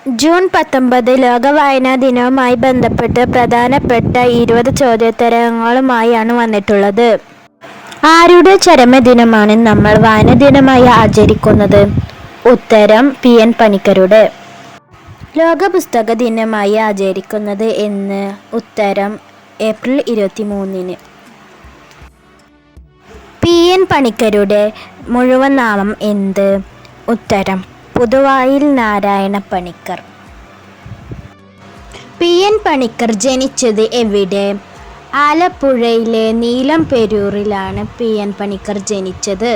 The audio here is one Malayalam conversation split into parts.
ജൂൺ 19 ലോക വായനാ ദിനവുമായി ബന്ധപ്പെട്ട് പ്രധാനപ്പെട്ട 20 ചോദ്യോത്തരങ്ങളുമായാണ് വന്നിട്ടുള്ളത്. ആരുടെ ചരമദിനമാണ് നമ്മൾ വായനാ ദിനമായി ആചരിക്കുന്നത്? ഉത്തരം PN പണിക്കരുടെ. ലോക പുസ്തക ദിനമായി ആചരിക്കുന്നത് എന്ന്? ഉത്തരം ഏപ്രിൽ 23. PN പണിക്കരുടെ മുഴുവൻ നാമം എന്ത്? ഉത്തരം പുതുവായിൽ നാരായണ പണിക്കർ. PN പണിക്കർ ജനിച്ചത് എവിടെ? ആലപ്പുഴയിലെ നീലംപെരൂരിലാണ് PN പണിക്കർ ജനിച്ചത്.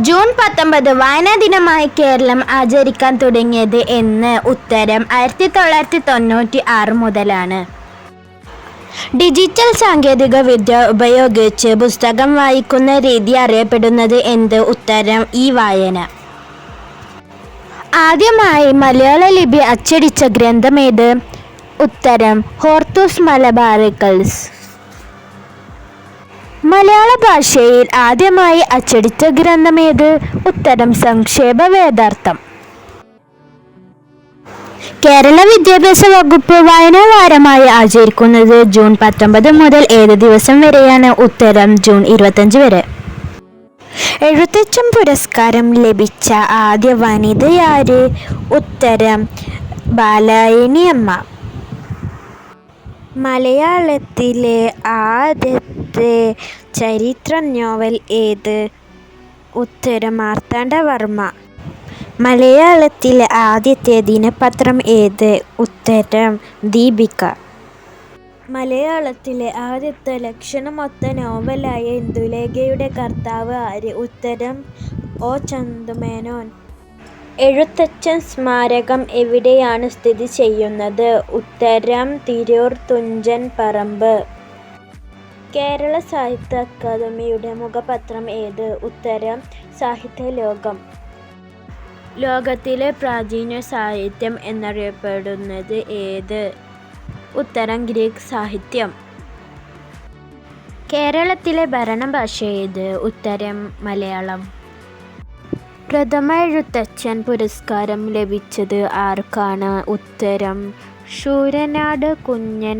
ജൂൺ 19 വായനാ ദിനമായി കേരളം ആചരിക്കാൻ തുടങ്ങിയത് എന്ന്? ഉത്തരം 1996 മുതലാണ്. ഡിജിറ്റൽ സാങ്കേതിക വിദ്യ ഉപയോഗിച്ച് പുസ്തകം വായിക്കുന്ന രീതി അറിയപ്പെടുന്നത് എന്ത്? ഉത്തരം വായന. ആദ്യമായി മലയാള ലിപി അച്ചടിച്ച ഗ്രന്ഥമേത്? ഉത്തരം ഹോർത്തൂസ് മലബാറിക്കൽസ്. മലയാള ഭാഷയിൽ ആദ്യമായി അച്ചടിച്ച ഗ്രന്ഥമേത്? ഉത്തരം സംക്ഷേപ വേദാർത്ഥം. കേരള വിദ്യാഭ്യാസ വകുപ്പ് വായനാ വാരമായി ആചരിക്കുന്നത് ജൂൺ 19 മുതൽ ഏത് ദിവസം വരെയാണ്? ഉത്തരം ജൂൺ 25 വരെ. എഴുത്തച്ഛൻ പുരസ്കാരം ലഭിച്ച ആദ്യ വനിതയാര്? ഉത്തരം ബാലായനി അമ്മ. മലയാളത്തിലെ ആദ്യത്തെ ചരിത്ര നോവൽ ഏത്? ഉത്തരം മാർത്താണ്ഡവർമ്മ. മലയാളത്തിലെ ആദ്യത്തെ ദിനപത്രം ഏത്? ഉത്തരം ദീപിക. മലയാളത്തിലെ ആദ്യത്തെ ലക്ഷണമൊത്ത നോവലായ ഇന്ദുലേഖയുടെ കർത്താവ് ആര്? ഉത്തരം O. ചന്തുമേനോൻ. എഴുത്തച്ഛൻ സ്മാരകം എവിടെയാണ് സ്ഥിതി ചെയ്യുന്നത്? ഉത്തരം തിരൂർ തുഞ്ചൻ പറമ്പ്. കേരള സാഹിത്യ അക്കാദമിയുടെ മുഖപത്രം ഏത്? ഉത്തരം സാഹിത്യലോകം. ലോകത്തിലെ പ്രാചീന സാഹിത്യം എന്നറിയപ്പെടുന്നത് ഏത്? ഉത്തരം ഗ്രീക്ക് സാഹിത്യം. കേരളത്തിലെ ഭരണഭാഷ ഏത്? ഉത്തരം മലയാളം. പ്രഥമ എഴുത്തച്ഛൻ പുരസ്കാരം ലഭിച്ചത് ആർക്കാണ്? ഉത്തരം ശൂരനാട് കുഞ്ഞൻ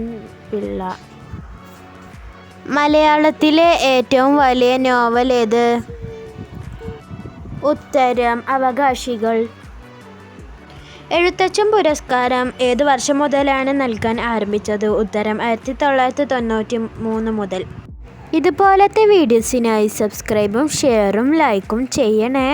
പിള്ള. മലയാളത്തിലെ ഏറ്റവും വലിയ നോവൽ ഏത്? ഉത്തരം അവകാശികൾ. എഴുത്തച്ഛൻ പുരസ്കാരം ഏത് വർഷം മുതലാണ് നൽകാൻ ആരംഭിച്ചത്? ഉത്തരം 1993 മുതൽ. ഇതുപോലത്തെ വീഡിയോസിനായി സബ്സ്ക്രൈബും ഷെയറും ലൈക്കും ചെയ്യണേ.